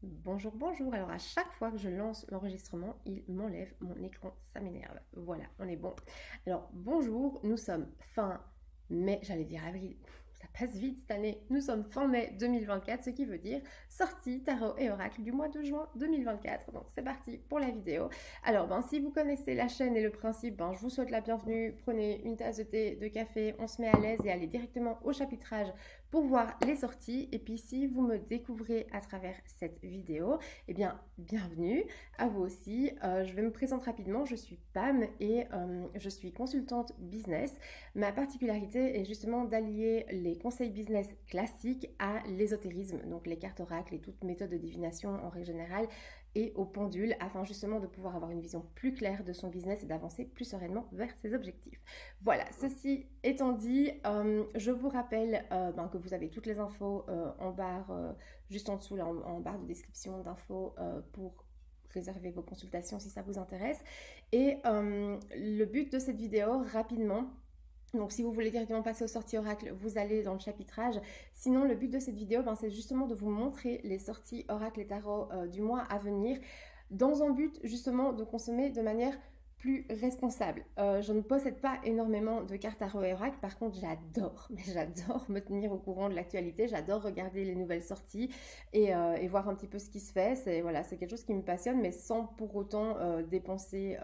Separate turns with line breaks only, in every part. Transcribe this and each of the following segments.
Bonjour, bonjour. Alors à chaque fois que je lance l'enregistrement, il m'enlève mon écran, ça m'énerve. Voilà, on est bon. Alors bonjour, nous sommes fin mai, j'allais dire avril. Ça passe vite cette année. Nous sommes fin mai 2024, ce qui veut dire sortie tarot et oracle du mois de juin 2024. Donc c'est parti pour la vidéo. Alors si vous connaissez la chaîne et le principe, je vous souhaite la bienvenue. Prenez une tasse de thé, de café, on se met à l'aise et allez directement au chapitrage pour voir les sorties. Et puis si vous me découvrez à travers cette vidéo, eh bien bienvenue à vous aussi. Je vais me présenter rapidement, je suis Pam et je suis consultante business. Ma particularité est justement d'allier les conseils business classiques à l'ésotérisme, donc les cartes oracles et toute méthode de divination en règle générale, et au pendule, afin justement de pouvoir avoir une vision plus claire de son business et d'avancer plus sereinement vers ses objectifs. Voilà, ceci étant dit, je vous rappelle que vous avez toutes les infos en barre, juste en dessous, là, en barre de description d'infos pour réserver vos consultations si ça vous intéresse. Et le but de cette vidéo, rapidement, donc si vous voulez directement passer aux sorties oracle, vous allez dans le chapitrage. Sinon, le but de cette vidéo, c'est justement de vous montrer les sorties oracle et tarot du mois à venir, dans un but justement de consommer de manière plus responsable. Je ne possède pas énormément de cartes tarot et oracle, par contre j'adore, mais j'adore me tenir au courant de l'actualité, j'adore regarder les nouvelles sorties et voir un petit peu ce qui se fait. C'est voilà, c'est quelque chose qui me passionne, mais sans pour autant dépenser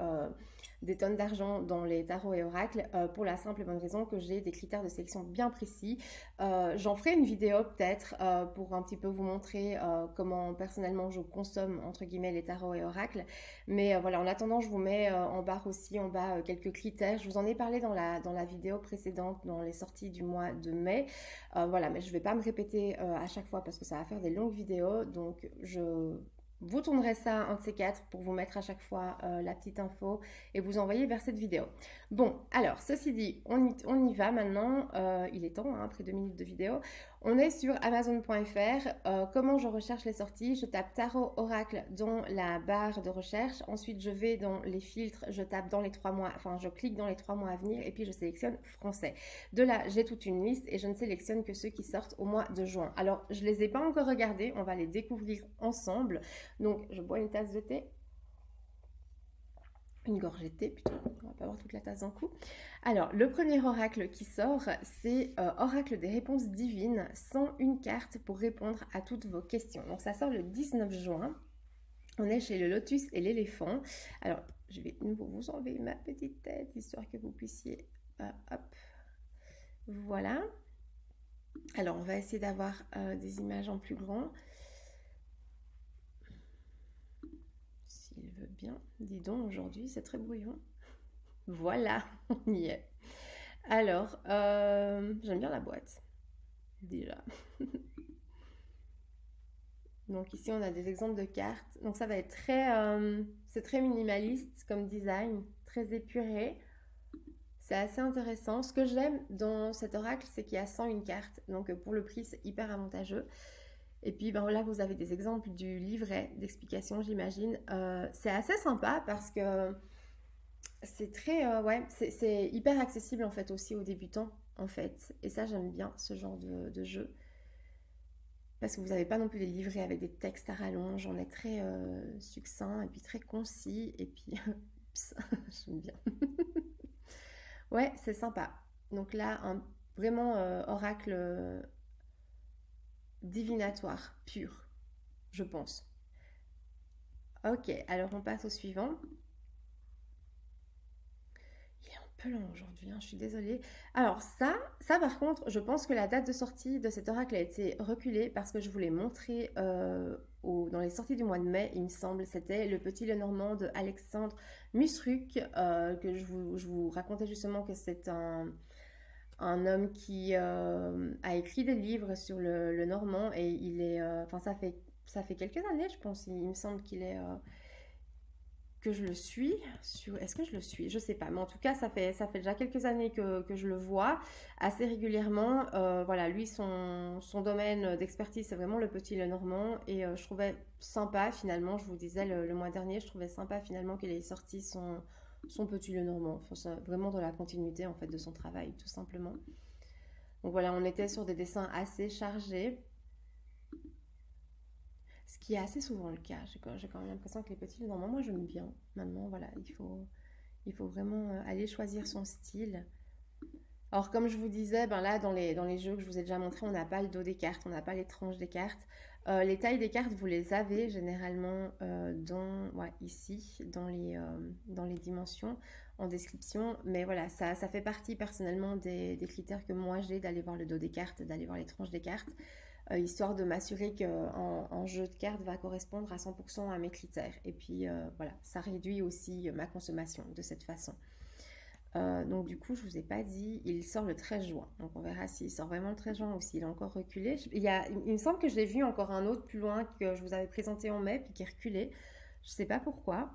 des tonnes d'argent dans les tarots et oracles pour la simple et bonne raison que j'ai des critères de sélection bien précis. J'en ferai une vidéo peut-être pour un petit peu vous montrer comment personnellement je consomme entre guillemets les tarots et oracles. Mais voilà, en attendant, je vous mets en barre aussi, en bas, quelques critères. Je vous en ai parlé dans la vidéo précédente, dans les sorties du mois de mai. Voilà, mais je ne vais pas me répéter à chaque fois parce que ça va faire des longues vidéos. Donc, je vous tournerai ça un de ces quatre pour vous mettre à chaque fois la petite info et vous envoyer vers cette vidéo. Bon, alors, ceci dit, on y va maintenant. Il est temps, après 2 minutes de vidéo. On est sur Amazon.fr. Comment je recherche les sorties? Je tape tarot oracle dans la barre de recherche. Ensuite, je vais dans les filtres. Je tape dans les 3 mois, je clique dans les 3 mois à venir et puis je sélectionne français. De là, j'ai toute une liste et je ne sélectionne que ceux qui sortent au mois de juin. Alors, je ne les ai pas encore regardés. On va les découvrir ensemble. Donc, je bois une tasse de thé. Une gorgée de thé plutôt, on va pas avoir toute la tasse d'un coup. Alors, le premier oracle qui sort, c'est Oracle des réponses divines, sans une carte pour répondre à toutes vos questions. Donc, ça sort le 19 juin. On est chez le lotus et l'éléphant. Alors, je vais nouveau vous enlever ma petite tête, histoire que vous puissiez... hop, voilà. Alors, on va essayer d'avoir des images en plus grand. S'il veut bien. Dis donc, aujourd'hui, c'est très brouillon. Voilà, on y est. Alors, j'aime bien la boîte, déjà. Donc ici, on a des exemples de cartes. Donc ça va être c'est très minimaliste comme design, très épuré. C'est assez intéressant. Ce que j'aime dans cet oracle, c'est qu'il y a 101 cartes. Donc pour le prix, c'est hyper avantageux. Et puis là, vous avez des exemples du livret d'explication, j'imagine. C'est assez sympa parce que c'est très, ouais, c'est hyper accessible en fait aussi aux débutants en fait. Et ça, j'aime bien ce genre de jeu. Parce que vous n'avez pas non plus des livrets avec des textes à rallonge. On est très succinct et puis très concis. Et puis, j'aime bien. Ouais, c'est sympa. Donc là, vraiment oracle divinatoire, pur, je pense. Ok, alors on passe au suivant. Il est un peu long aujourd'hui, je suis désolée. Alors ça par contre, je pense que la date de sortie de cet oracle a été reculée parce que je voulais montrer dans les sorties du mois de mai, il me semble, c'était Le Petit Lenormand de Alexandre Musruc, que je vous racontais justement que c'est un homme qui a écrit des livres sur le normand et il est, ça fait quelques années, je pense, il me semble qu'il est que je le suis. Est-ce que je le suis? Je sais pas. Mais en tout cas, ça fait déjà quelques années que je le vois assez régulièrement. Voilà, lui, son domaine d'expertise, c'est vraiment le petit Lenormand. Et je trouvais sympa, finalement, je vous disais le mois dernier, je trouvais sympa, finalement, qu'il ait sorti son petit Lenormand. Enfin, c'est vraiment dans la continuité, en fait, de son travail, tout simplement. Donc voilà, on était sur des dessins assez chargés. Ce qui est assez souvent le cas. J'ai quand même l'impression que les petits, normalement, moi j'aime bien. Maintenant, voilà, il faut vraiment aller choisir son style. Alors, comme je vous disais, ben là, dans les jeux que je vous ai déjà montré, on n'a pas le dos des cartes, on n'a pas les tranches des cartes. Les tailles des cartes, vous les avez généralement ouais, ici, dans les dimensions, en description. Mais voilà, ça fait partie personnellement des critères que moi j'ai d'aller voir le dos des cartes, d'aller voir les tranches des cartes, histoire de m'assurer qu'un jeu de cartes va correspondre à 100% à mes critères. Et puis voilà, ça réduit aussi ma consommation de cette façon. Donc du coup, je vous ai pas dit, il sort le 13 juin. Donc on verra s'il sort vraiment le 13 juin ou s'il est encore reculé. Il me semble que je l'ai vu encore un autre plus loin que je vous avais présenté en mai, puis qui est reculé. Je sais pas pourquoi.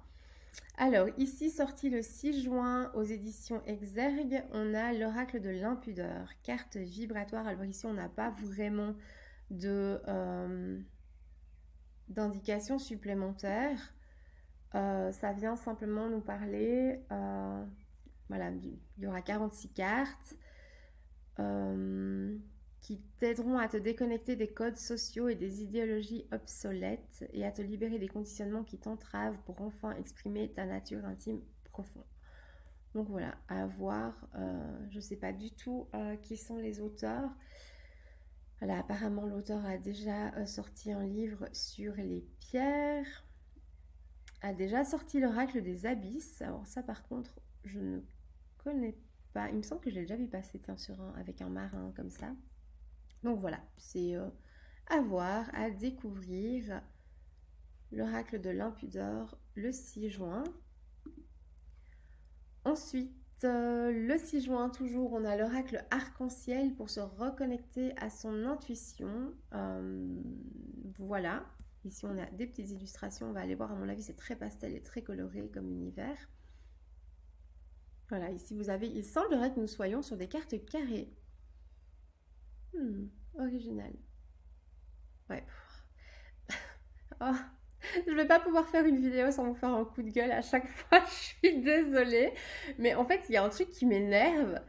Alors, ici, sorti le 6 juin aux éditions Exergue, on a l'Oracle de l'impudeur, carte vibratoire. Alors ici, on n'a pas vraiment d'indications supplémentaires. Ça vient simplement nous parler... voilà, il y aura 46 cartes qui t'aideront à te déconnecter des codes sociaux et des idéologies obsolètes et à te libérer des conditionnements qui t'entravent pour enfin exprimer ta nature intime profonde. Donc voilà, à voir. Je ne sais pas du tout qui sont les auteurs. Voilà, apparemment l'auteur a déjà sorti un livre sur les pierres, a déjà sorti l'oracle des abysses. Alors ça par contre, je ne connais pas. Il me semble que je l'ai déjà vu passer avec un marin comme ça. Donc voilà, c'est à voir, à découvrir. L'oracle de l'impudeur le 6 juin. Ensuite, le 6 juin, toujours, on a l'oracle arc-en-ciel pour se reconnecter à son intuition. Voilà. Ici, on a des petites illustrations. On va aller voir, à mon avis, c'est très pastel et très coloré comme univers. Voilà, ici, vous avez... Il semblerait que nous soyons sur des cartes carrées. Original. Ouais. Oh, je vais pas pouvoir faire une vidéo sans vous faire un coup de gueule à chaque fois, je suis désolée. Mais en fait, il y a un truc qui m'énerve.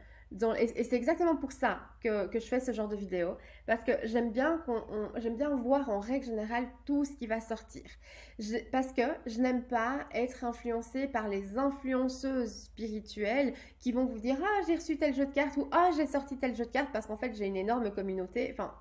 Et c'est exactement pour ça que je fais ce genre de vidéo. Parce que j'aime bien voir en règle générale tout ce qui va sortir. Parce que je n'aime pas être influencée par les influenceuses spirituelles qui vont vous dire « Ah, j'ai reçu tel jeu de cartes » ou « Ah, j'ai sorti tel jeu de cartes » parce qu'en fait, j'ai une énorme communauté. Enfin,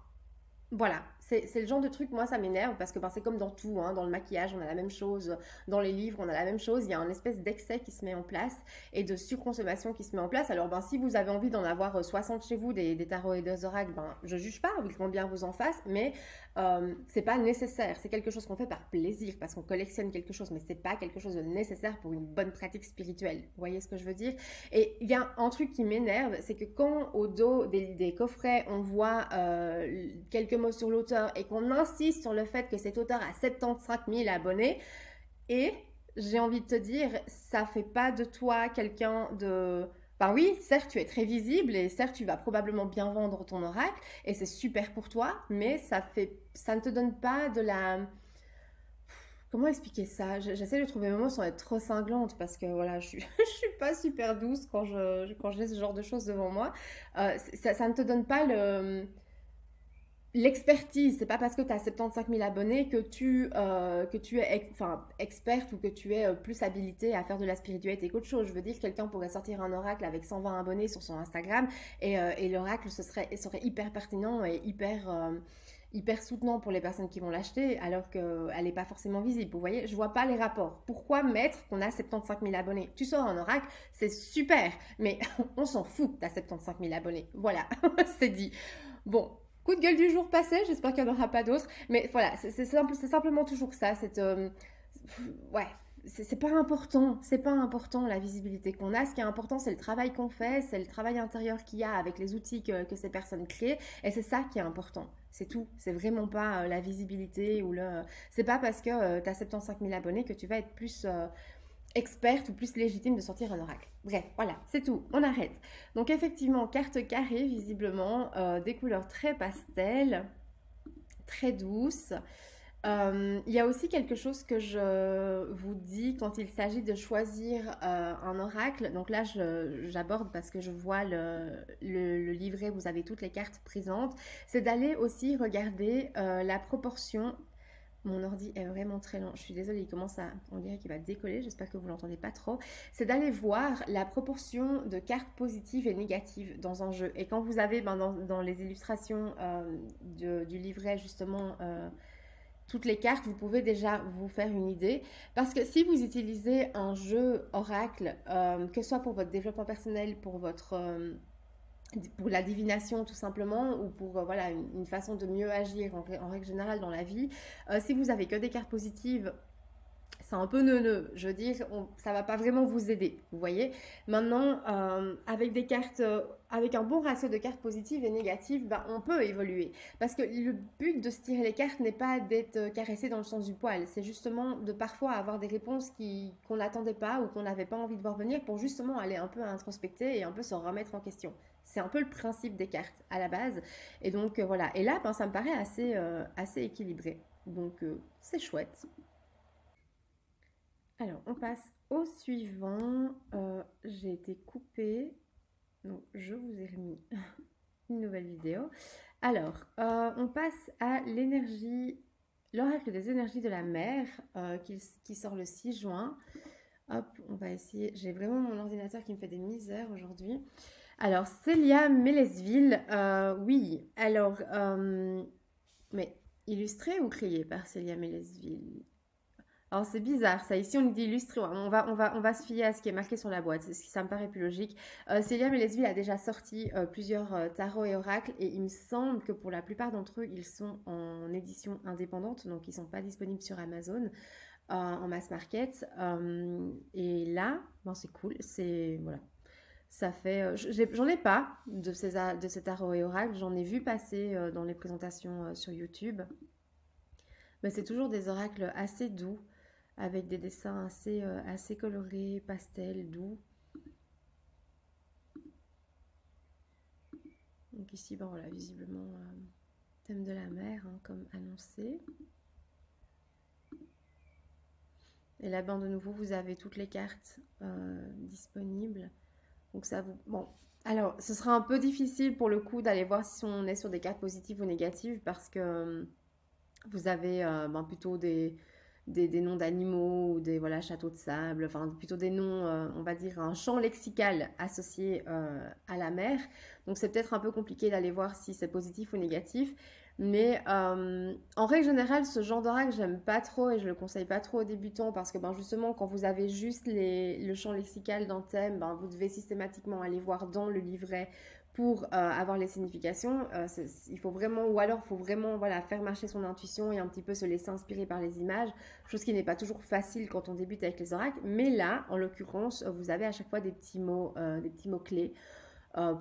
voilà, c'est le genre de truc, moi ça m'énerve parce que ben, c'est comme dans tout, hein, dans le maquillage on a la même chose, dans les livres on a la même chose, il y a un espèce d'excès qui se met en place et de surconsommation qui se met en place. Alors ben, si vous avez envie d'en avoir 60 chez vous, des tarots et des oracles, ben, je juge pas, ils vont bien vous en face, mais c'est pas nécessaire, c'est quelque chose qu'on fait par plaisir parce qu'on collectionne quelque chose, mais c'est pas quelque chose de nécessaire pour une bonne pratique spirituelle, vous voyez ce que je veux dire? Et il y a un truc qui m'énerve, c'est que quand au dos des coffrets on voit quelques mots sur l'auteur et qu'on insiste sur le fait que cet auteur a 75 000 abonnés, et j'ai envie de te dire, ça fait pas de toi quelqu'un de... Ben oui, certes, tu es très visible et certes, tu vas probablement bien vendre ton oracle et c'est super pour toi, mais ça ne te donne pas de la... Comment expliquer ça? J'essaie de trouver mes mots sans être trop cinglante parce que voilà, je suis pas super douce quand j'ai ce genre de choses devant moi. Ça ne te donne pas l'expertise. C'est pas parce que tu as 75 000 abonnés que tu es experte ou que tu es plus habilité à faire de la spiritualité qu'autre chose. Je veux dire, quelqu'un pourrait sortir un oracle avec 120 abonnés sur son Instagram et l'oracle serait hyper pertinent et hyper soutenant pour les personnes qui vont l'acheter alors qu'elle n'est pas forcément visible. Vous voyez, je vois pas les rapports. Pourquoi mettre qu'on a 75 000 abonnés? Tu sors un oracle, c'est super, mais on s'en fout que tu as 75 000 abonnés. Voilà, c'est dit. Bon, coup de gueule du jour passé, j'espère qu'il n'y en aura pas d'autres. Mais voilà, c'est simplement toujours ça. Ouais, c'est pas important. C'est pas important la visibilité qu'on a. Ce qui est important, c'est le travail qu'on fait, c'est le travail intérieur qu'il y a avec les outils que ces personnes créent. Et c'est ça qui est important. C'est tout. C'est vraiment pas la visibilité ou le. C'est pas parce que tu as 75 000 abonnés que tu vas être plus experte ou plus légitime de sortir un oracle. Bref, voilà, c'est tout, on arrête. Donc effectivement, carte carrée, visiblement, des couleurs très pastel, très douces. Il y a aussi quelque chose que je vous dis quand il s'agit de choisir un oracle. Donc là, j'aborde parce que je vois le livret, vous avez toutes les cartes présentes. C'est d'aller aussi regarder la proportion. mon ordi est vraiment très lent. Je suis désolée, il commence à... On dirait qu'il va décoller, j'espère que vous ne l'entendez pas trop. C'est d'aller voir la proportion de cartes positives et négatives dans un jeu. Et quand vous avez dans les illustrations du livret, justement... toutes les cartes, vous pouvez déjà vous faire une idée. Parce que si vous utilisez un jeu oracle, que ce soit pour votre développement personnel, pour la divination tout simplement, ou pour voilà, une façon de mieux agir en règle générale dans la vie, si vous avez que des cartes positives, c'est un peu neuneux. Je veux dire, ça va pas vraiment vous aider, vous voyez. Maintenant, avec des cartes, avec un bon ratio de cartes positives et négatives, ben, on peut évoluer. Parce que le but de se tirer les cartes n'est pas d'être caressé dans le sens du poil. C'est justement de parfois avoir des réponses qu'on n'attendait pas ou qu'on n'avait pas envie de voir venir pour justement aller un peu introspecter et un peu se remettre en question. C'est un peu le principe des cartes à la base. Et donc, voilà. Et là, ben, ça me paraît assez équilibré. Donc, c'est chouette. Alors, on passe au suivant. J'ai été coupée, donc je vous ai remis une nouvelle vidéo. Alors, on passe à l'énergie, l'oracle des énergies de la mer, qui sort le 6 juin. Hop, on va essayer. J'ai vraiment mon ordinateur qui me fait des misères aujourd'hui. Alors, Célia Mélesville, oui. Alors, mais illustré ou créé par Célia Mélesville? Alors c'est bizarre ça, ici on dit illustré, on va se fier à ce qui est marqué sur la boîte, ça me paraît plus logique. Célia Mélesville a déjà sorti plusieurs tarots et oracles et il me semble que pour la plupart d'entre eux ils sont en édition indépendante, donc ils ne sont pas disponibles sur Amazon en mass market. Et là, bon, c'est cool, c'est voilà. Ça fait, j'en ai pas de ces tarots et oracles, j'en ai vu passer dans les présentations sur YouTube, mais c'est toujours des oracles assez doux avec des dessins assez colorés, pastel, doux. Donc ici, ben voilà, visiblement, thème de la mer, hein, comme annoncé. Et là, ben de nouveau, vous avez toutes les cartes disponibles. Donc ça vous... Bon, alors, ce sera un peu difficile pour le coup d'aller voir si on est sur des cartes positives ou négatives parce que vous avez plutôt des noms d'animaux ou des voilà, châteaux de sable, enfin plutôt des noms, on va dire, un champ lexical associé à la mer. Donc c'est peut-être un peu compliqué d'aller voir si c'est positif ou négatif. Mais en règle générale, ce genre d'oracle, j'aime pas trop et je le conseille pas trop aux débutants parce que ben, justement, quand vous avez juste le champ lexical d'un thème, ben, vous devez systématiquement aller voir dans le livret pour avoir les significations. Il faut vraiment, ou alors il faut vraiment voilà, faire marcher son intuition et un petit peu se laisser inspirer par les images, chose qui n'est pas toujours facile quand on débute avec les oracles. Mais là, en l'occurrence, vous avez à chaque fois des petits mots clés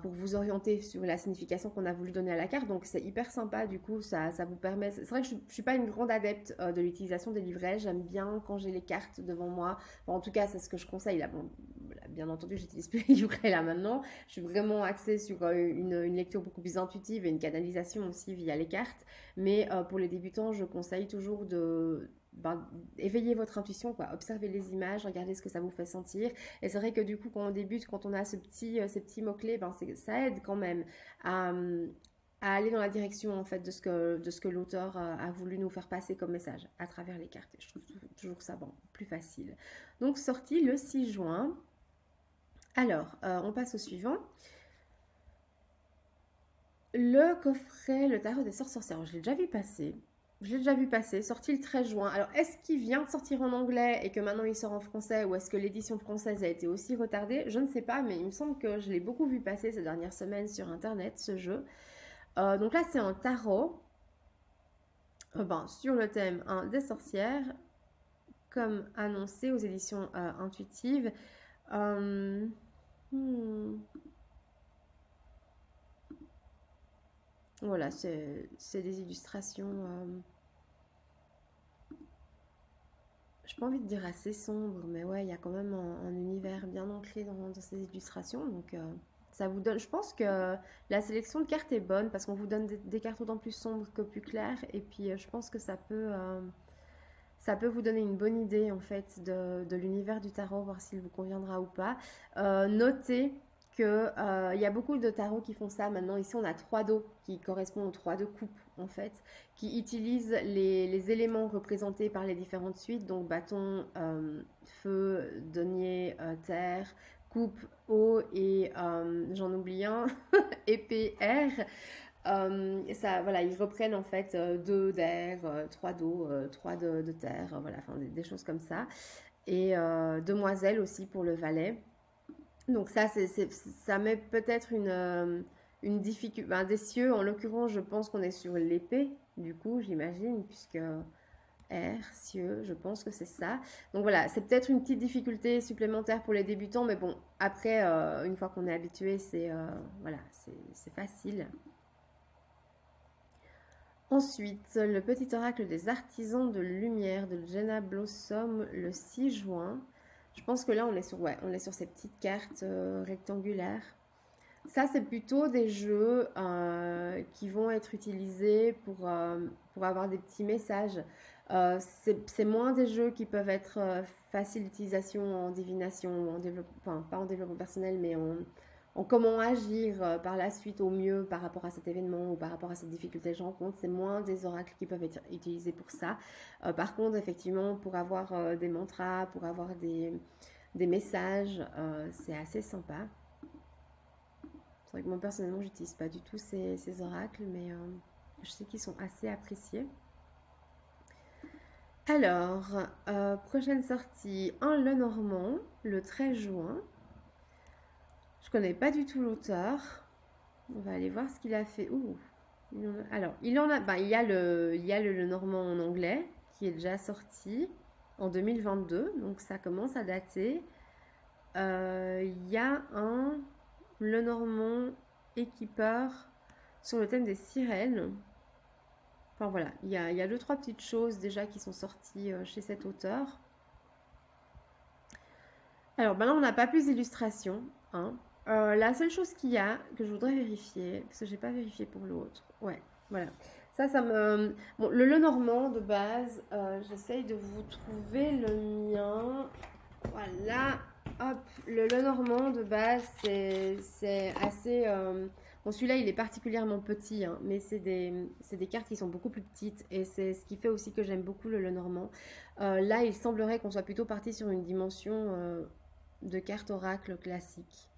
pour vous orienter sur la signification qu'on a voulu donner à la carte. Donc c'est hyper sympa, du coup, ça vous permet... C'est vrai que je ne suis pas une grande adepte de l'utilisation des livrets. J'aime bien quand j'ai les cartes devant moi. Bon, en tout cas, c'est ce que je conseille. Là, bon, bien entendu, j'utilise plus les livrets là maintenant. Je suis vraiment axée sur une lecture beaucoup plus intuitive et une canalisation aussi via les cartes. Mais pour les débutants, je conseille toujours de... éveiller votre intuition, quoi. Observez les images, regardez ce que ça vous fait sentir. Et c'est vrai que du coup, quand on débute, quand on a ces petits mots-clés, ça aide quand même à aller dans la direction en fait de ce que l'auteur a voulu nous faire passer comme message à travers les cartes. Et je trouve toujours ça plus facile. Donc sorti le 6 juin. Alors, on passe au suivant. Le coffret, le tarot des sorcières. Je l'ai déjà vu passer. Sorti le 13 juin. Alors, est-ce qu'il vient de sortir en anglais et que maintenant il sort en français ou est-ce que l'édition française a été aussi retardée? Je ne sais pas, mais il me semble que je l'ai beaucoup vu passer ces dernières semaines sur Internet, ce jeu. Donc là, c'est un tarot sur le thème des sorcières, comme annoncé aux éditions intuitives. Voilà, c'est des illustrations... j'ai pas envie de dire assez sombre, mais ouais, il y a quand même un univers bien ancré dans ces illustrations. Donc, ça vous donne... Je pense que la sélection de cartes est bonne parce qu'on vous donne des cartes autant plus sombres que plus claires. Et puis, je pense que ça peut vous donner une bonne idée, en fait, de l'univers du tarot, voir s'il vous conviendra ou pas. Notez qu'il y a beaucoup de tarots qui font ça. Maintenant, ici, on a 3 dos qui correspondent aux 3 de coupe. en fait, qui utilise les éléments représentés par les différentes suites, donc bâton, feu, denier, terre, coupe, eau et j'en oublie un, épée, air. Ça, voilà, ils reprennent en fait 2 d'air, 3 d'eau, 3 de terre, voilà, enfin des choses comme ça. Et demoiselle aussi pour le valet. Donc ça met peut-être une difficulté, ben, des cieux, en l'occurrence je pense qu'on est sur l'épée, du coup j'imagine, puisque air, cieux, je pense que c'est ça. Donc voilà, c'est peut-être une petite difficulté supplémentaire pour les débutants, mais bon, après, une fois qu'on est habitué, voilà, c'est facile. Ensuite, le petit oracle des artisans de lumière de Jenna Blossom le 6 juin. Je pense que là, on est sur, ouais, on est sur ces petites cartes rectangulaires. Ça, c'est plutôt des jeux qui vont être utilisés pour avoir des petits messages. C'est moins des jeux qui peuvent être faciles d'utilisation en divination, en développement, enfin, pas en développement personnel, mais en comment agir par la suite au mieux par rapport à cet événement ou par rapport à cette difficulté que je rencontre. C'est moins des oracles qui peuvent être utilisés pour ça. Par contre, effectivement, pour avoir des mantras, pour avoir des messages, c'est assez sympa. C'est vrai que moi, personnellement, j'utilise pas du tout ces oracles, mais je sais qu'ils sont assez appréciés. Alors, prochaine sortie, un Lenormand, le 13 juin. Je connais pas du tout l'auteur. On va aller voir ce qu'il a fait. Ouh. Alors, il en a. Ben, il y a le Lenormand en anglais qui est déjà sorti en 2022, donc ça commence à dater. Il y a un Lenormand équipeur sur le thème des sirènes. Enfin voilà, il y a 2-3 petites choses déjà qui sont sorties chez cet auteur. Alors ben là, on n'a pas plus d'illustrations, hein. La seule chose qu'il y a, que je voudrais vérifier, parce que je n'ai pas vérifié pour l'autre. Ouais, voilà. Ça me... Bon, le Lenormand de base, j'essaye de vous trouver le mien. Voilà. Hop, le Lenormand de base, c'est assez... Bon, celui-là, il est particulièrement petit, hein, mais c'est des cartes qui sont beaucoup plus petites. Et c'est ce qui fait aussi que j'aime beaucoup le Lenormand. Là, il semblerait qu'on soit plutôt parti sur une dimension de cartes oracle classique.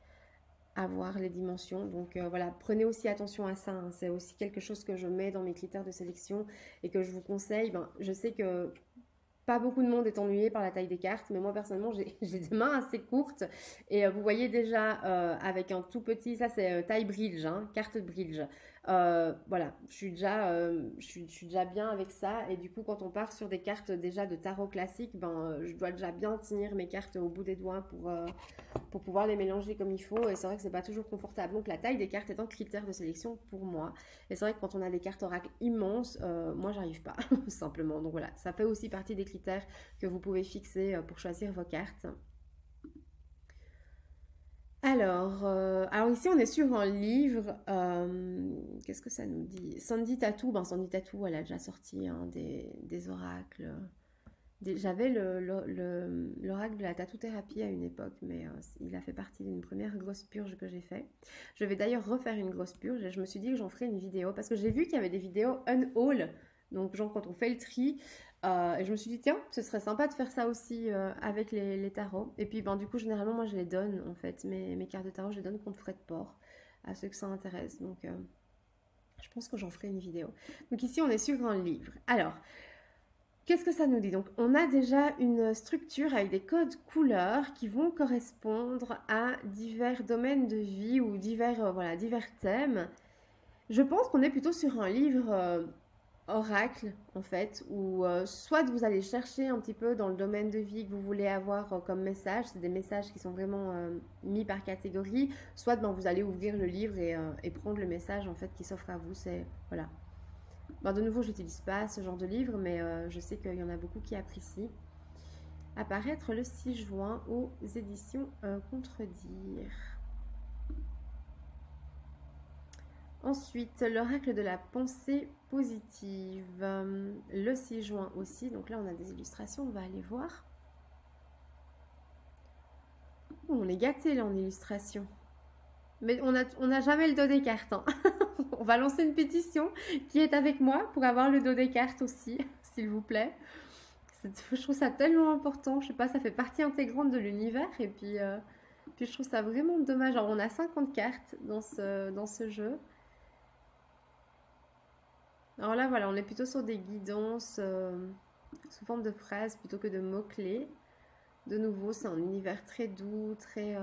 À voir les dimensions. Donc voilà, prenez aussi attention à ça, hein. C'est aussi quelque chose que je mets dans mes critères de sélection et que je vous conseille. Ben, je sais que pas beaucoup de monde est ennuyé par la taille des cartes, mais moi personnellement j'ai des mains assez courtes et vous voyez déjà avec un tout petit, ça c'est taille bridge, hein, carte bridge. Voilà, je suis déjà bien avec ça et du coup quand on part sur des cartes déjà de tarot classique, ben je dois déjà bien tenir mes cartes au bout des doigts pour pouvoir les mélanger comme il faut et c'est vrai que c'est pas toujours confortable. Donc la taille des cartes est un critère de sélection pour moi et c'est vrai que quand on a des cartes oracles immenses, moi j'arrive pas simplement. Donc voilà, ça fait aussi partie des critères que vous pouvez fixer pour choisir vos cartes. Alors ici on est sur un livre, qu'est-ce que ça nous dit? Sandy Tattoo, ben Sandy Tattoo elle a déjà sorti hein, des oracles. J'avais l'oracle de la tattoo-thérapie à une époque, mais il a fait partie d'une première grosse purge que j'ai fait. Je vais d'ailleurs refaire une grosse purge et je me suis dit que j'en ferais une vidéo parce que j'ai vu qu'il y avait des vidéos unhaul, donc genre quand on fait le tri. Et je me suis dit, tiens, ce serait sympa de faire ça aussi avec les tarots. Et puis, ben, du coup, généralement, moi, je les donne, en fait. Mes cartes de tarot, je les donne contre frais de port à ceux que ça intéresse. Donc, je pense que j'en ferai une vidéo. Donc, ici, on est sur un livre. Alors, qu'est-ce que ça nous dit? Donc, on a déjà une structure avec des codes couleurs qui vont correspondre à divers domaines de vie ou divers thèmes. Je pense qu'on est plutôt sur un livre oracle, en fait, où soit vous allez chercher un petit peu dans le domaine de vie que vous voulez avoir comme message, c'est des messages qui sont vraiment mis par catégorie, soit ben, vous allez ouvrir le livre et prendre le message en fait qui s'offre à vous. C'est voilà. Ben, de nouveau, je n'utilise pas ce genre de livre, mais je sais qu'il y en a beaucoup qui apprécient. Apparaître le 6 juin aux éditions Contredire. Ensuite, l'oracle de la pensée positive, le 6 juin aussi. Donc là, on a des illustrations, on va aller voir. On est gâté là en illustration. Mais on n'a jamais le dos des cartes, hein. On va lancer une pétition. Qui est avec moi pour avoir le dos des cartes aussi, s'il vous plaît. Je trouve ça tellement important. Je sais pas, ça fait partie intégrante de l'univers. Et puis je trouve ça vraiment dommage. Alors, on a 50 cartes dans ce jeu. Alors là, voilà, on est plutôt sur des guidances sous forme de phrases plutôt que de mots-clés. De nouveau, c'est un univers très doux, très...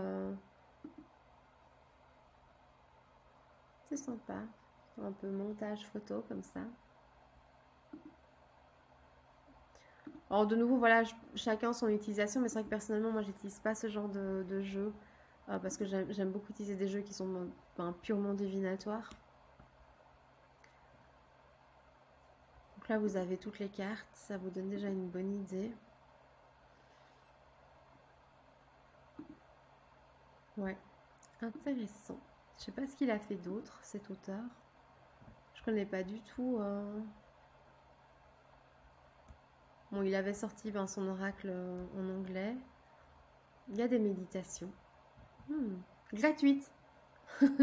c'est sympa. Un peu montage photo comme ça. Alors de nouveau, voilà, chacun son utilisation, mais c'est vrai que personnellement, moi, j'utilise pas ce genre de jeu parce que j'aime beaucoup utiliser des jeux qui sont purement divinatoires. Donc là, vous avez toutes les cartes, ça vous donne déjà une bonne idée. Ouais, intéressant. Je sais pas ce qu'il a fait d'autre, cet auteur. Je connais pas du tout. Bon, il avait sorti son oracle en anglais. Il y a des méditations. Gratuites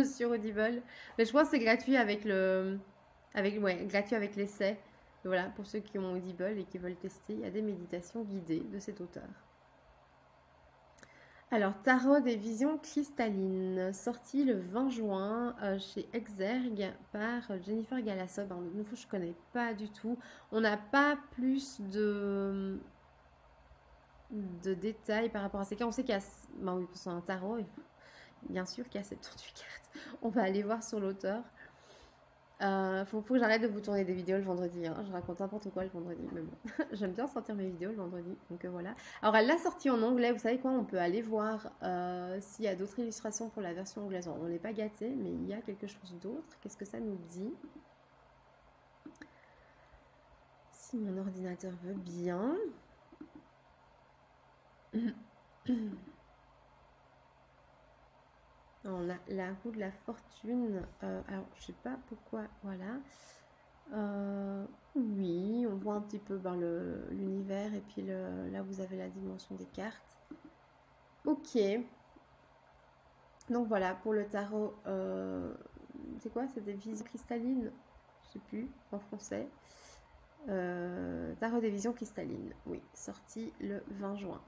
sur Audible. Mais je pense que c'est gratuit avec gratuit avec l'essai. Voilà, pour ceux qui ont Audible et qui veulent tester, il y a des méditations guidées de cet auteur. Alors, Tarot des visions cristallines, sorti le 20 juin chez Exergue par Jennifer Galassob. De nouveau, je ne connais pas du tout. On n'a pas plus de détails par rapport à ces cas. On sait qu'il y a, oui, c'est un tarot, bien sûr qu'il y a 78 cartes. On va aller voir sur l'auteur. Faut que j'arrête de vous tourner des vidéos le vendredi, hein. Je raconte n'importe quoi le vendredi, mais bon, j'aime bien sortir mes vidéos le vendredi, donc voilà. Alors elle l'a sorti en anglais, vous savez quoi, on peut aller voir s'il y a d'autres illustrations pour la version anglaise. Alors, on n'est pas gâté, mais il y a quelque chose d'autre. Qu'est-ce que ça nous dit? Si mon ordinateur veut bien. On a la roue de la fortune. Alors, je sais pas pourquoi. Voilà. Oui, on voit un petit peu l'univers et puis là, vous avez la dimension des cartes. Ok. Donc voilà, pour le tarot, c'est quoi? C'est des visions cristallines? Je sais plus en français. Tarot des visions cristallines. Oui, sorti le 20 juin.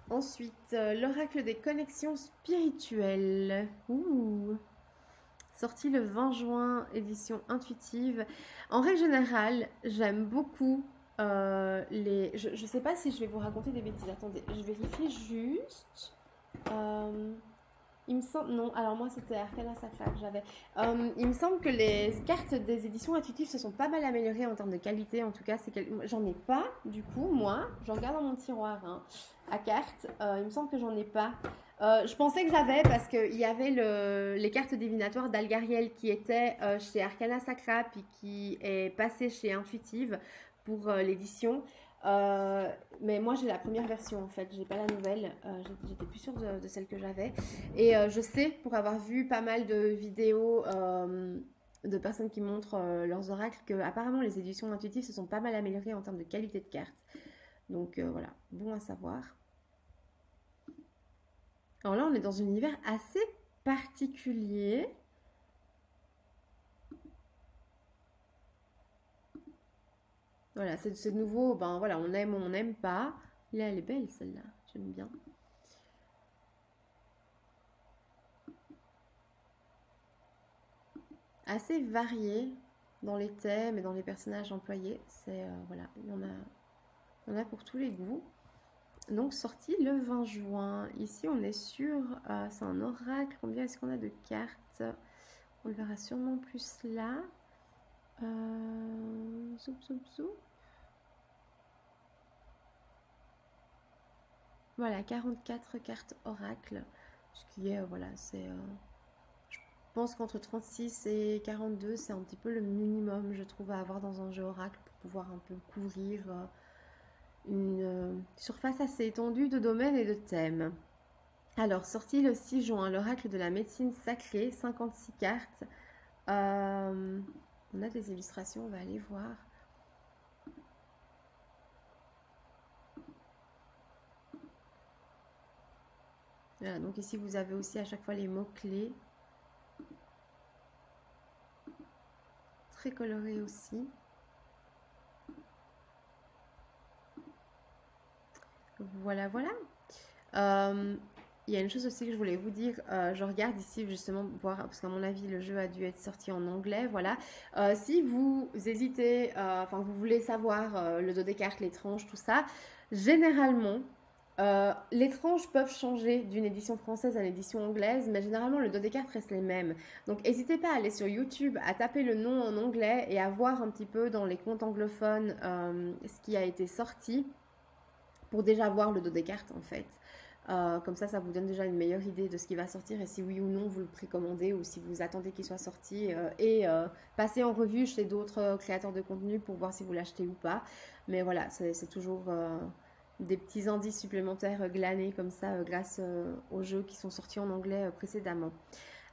Ensuite, l'oracle des connexions spirituelles. Ouh. Sorti le 20 juin, édition intuitive. En règle générale, j'aime beaucoup les... Je ne sais pas si je vais vous raconter des bêtises. Attendez, je vérifie juste. Il me semble... Non, alors moi c'était Arcana Sacra que j'avais. Il me semble que les cartes des éditions intuitives se sont pas mal améliorées en termes de qualité. En tout cas, j'en ai pas du coup, moi. Je regarde dans mon tiroir à cartes. Il me semble que j'en ai pas. Je pensais que j'avais parce qu'il y avait les cartes divinatoires d'Algariel qui étaient chez Arcana Sacra puis qui est passé chez Intuitive pour l'édition. Mais moi j'ai la première version en fait, j'ai pas la nouvelle, j'étais plus sûre de celle que j'avais. Et je sais, pour avoir vu pas mal de vidéos de personnes qui montrent leurs oracles, que apparemment les éditions intuitives se sont pas mal améliorées en termes de qualité de cartes. Donc voilà, bon à savoir. Alors là on est dans un univers assez particulier. Voilà, c'est de nouveau, ben voilà, on aime ou on n'aime pas. Là, elle est belle celle-là, j'aime bien. Assez varié dans les thèmes et dans les personnages employés. C'est voilà, il y en a pour tous les goûts. Donc sorti le 20 juin. Ici on est sur, c'est un oracle. Combien est-ce qu'on a de cartes? On le verra sûrement plus là. Zoup, zoup, zoup. Voilà, 44 cartes oracle. Ce qui est, voilà, c'est... je pense qu'entre 36 et 42, c'est un petit peu le minimum, je trouve, à avoir dans un jeu oracle pour pouvoir un peu couvrir une surface assez étendue de domaines et de thèmes. Alors, sorti le 6 juin, l'oracle de la médecine sacrée, 56 cartes. On a des illustrations, on va aller voir. Voilà, donc ici, vous avez aussi à chaque fois les mots-clés. très coloré aussi. Voilà, voilà. Il y a une chose aussi que je voulais vous dire. Je regarde ici justement voir, parce qu'à mon avis, le jeu a dû être sorti en anglais. Voilà. Si vous hésitez, enfin, vous voulez savoir le dos des cartes, les tranches, tout ça, généralement, les tranches peuvent changer d'une édition française à l'édition anglaise, mais généralement, le dos des cartes reste les mêmes. Donc, n'hésitez pas à aller sur YouTube, à taper le nom en anglais et à voir un petit peu dans les comptes anglophones ce qui a été sorti pour déjà voir le dos des cartes en fait. Comme ça vous donne déjà une meilleure idée de ce qui va sortir et si oui ou non vous le précommandez ou si vous attendez qu'il soit sorti et passez en revue chez d'autres créateurs de contenu pour voir si vous l'achetez ou pas. Mais voilà, c'est toujours des petits indices supplémentaires glanés comme ça grâce aux jeux qui sont sortis en anglais précédemment.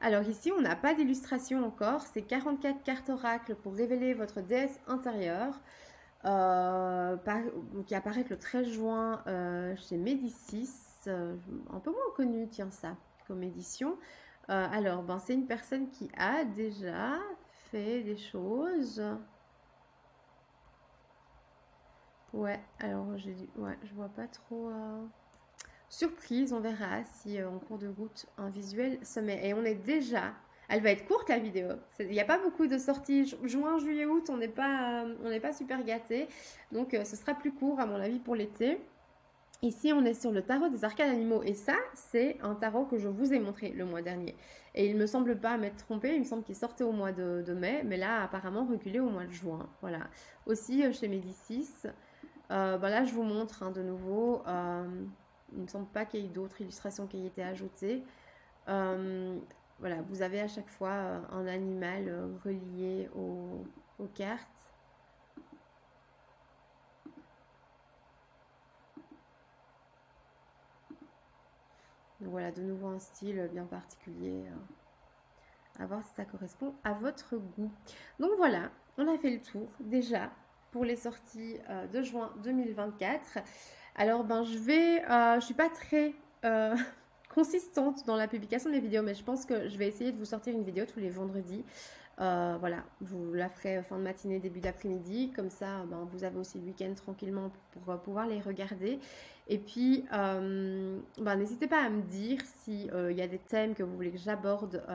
Alors ici, on n'a pas d'illustration encore. C'est 44 cartes oracles pour révéler votre déesse intérieure. Qui apparaît le 13 juin chez Médicis, un peu moins connu, tiens ça, comme édition. Alors, ben, c'est une personne qui a déjà fait des choses. Ouais, alors ouais, je vois pas trop. Surprise, on verra si en cours de route un visuel se met. Et on est déjà. Elle va être courte la vidéo. Il n'y a pas beaucoup de sorties. Juin, juillet, août, on n'est pas super gâtés. Donc ce sera plus court à mon avis pour l'été. Ici, on est sur le tarot des arcanes animaux. Et ça, c'est un tarot que je vous ai montré le mois dernier. Et il ne me semble pas m'être trompée. Il me semble qu'il sortait au mois de mai. Mais là, apparemment, reculé au mois de juin. Voilà. Aussi, chez Médicis. Ben là, je vous montre de nouveau. Il ne me semble pas qu'il y ait d'autres illustrations qui aient été ajoutées. Voilà, vous avez à chaque fois un animal relié aux cartes. Donc voilà, de nouveau un style bien particulier. À voir si ça correspond à votre goût. Donc voilà, on a fait le tour déjà pour les sorties de juin 2024. Alors ben je suis pas très consistante dans la publication de mes vidéos, mais je pense que je vais essayer de vous sortir une vidéo tous les vendredis. Voilà, je vous la ferai fin de matinée, début d'après-midi, comme ça ben, vous avez aussi le week-end tranquillement pour pouvoir les regarder. Et puis, ben, n'hésitez pas à me dire s'il y a des thèmes que vous voulez que j'aborde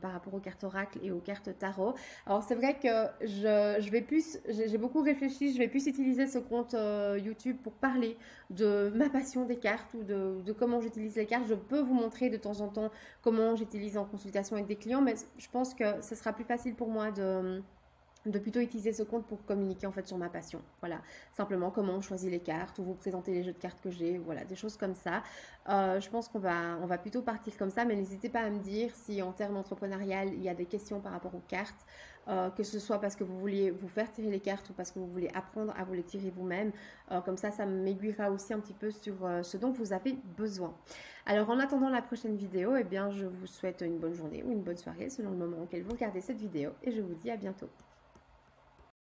par rapport aux cartes oracle et aux cartes tarot. Alors c'est vrai que j'ai beaucoup réfléchi, je vais plus utiliser ce compte YouTube pour parler de ma passion des cartes ou de comment j'utilise les cartes. Je peux vous montrer de temps en temps comment j'utilise en consultation avec des clients, mais je pense que ce sera plus facile pour moi de plutôt utiliser ce compte pour communiquer en fait sur ma passion. Voilà, simplement comment on choisit les cartes ou vous présenter les jeux de cartes que j'ai, voilà, des choses comme ça. Je pense qu'on va plutôt partir comme ça, mais n'hésitez pas à me dire si en termes entrepreneurial, il y a des questions par rapport aux cartes, que ce soit parce que vous vouliez vous faire tirer les cartes ou parce que vous voulez apprendre à vous les tirer vous-même. Comme ça m'aiguillera aussi un petit peu sur ce dont vous avez besoin. Alors en attendant la prochaine vidéo, eh bien, je vous souhaite une bonne journée ou une bonne soirée selon le moment auquel vous regardez cette vidéo et je vous dis à bientôt.